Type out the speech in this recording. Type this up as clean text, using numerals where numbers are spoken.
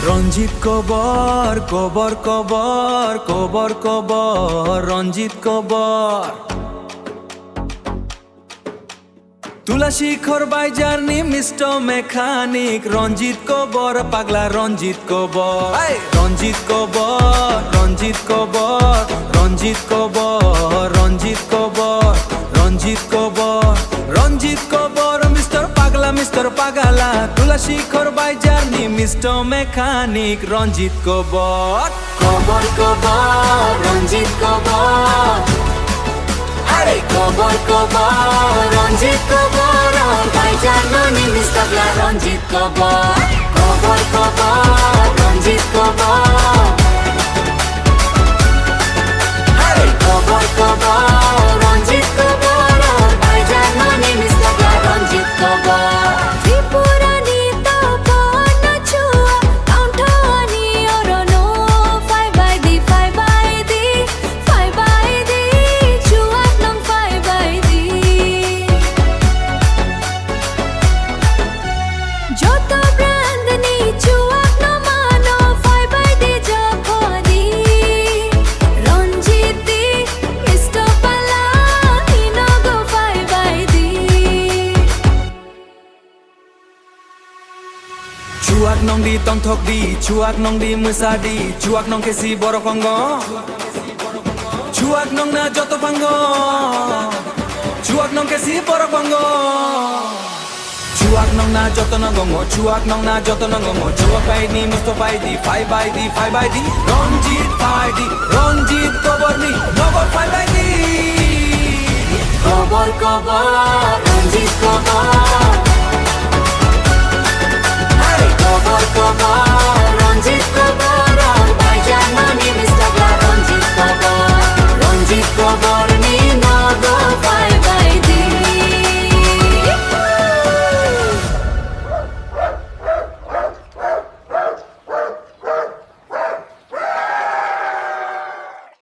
রঞ্জিত কবর কবর কবর কবর কবর রঞ্জিত কবর তুলা শিখর বাইজার নিমিষ্ট মেকানিক রঞ্জিত কবর পাগলা রঞ্জিত কবর রঞ্জিত কবর রঞ্জিত কবর রঞ্জিত কবর রঞ্জিত কবর রঞ্জিত কবর রঞ্জিত কবর মিস্টার পাগলা মিস্টার পাগলা তুলা শিখর বাইজার নিমিষ্ট মেকানিক রঞ্জিত কবর কবর কবর রঞ্জিত কবর আরে কবর কবর রঞ্জিত কবর ভাইজান নিমিস পাগলা রঞ্জিত কবর কবর কবর রঞ্জিত কবর আরে কবর কবর রঞ্জিত কবর ভাইজান নিমিস পাগলা রঞ্জিত কবর Chuak nong di tong thok di, chuak nong di musa di, chuak nong kesi borok panggo, chuak nong na joto panggo, chuak nong kesi borok panggo, chuak nong na joto nongongo, chuak nong na joto nongongo, chuak pai di musto pai di, five by di, Ranjit kobor ni, nobor five by di, কবর কবর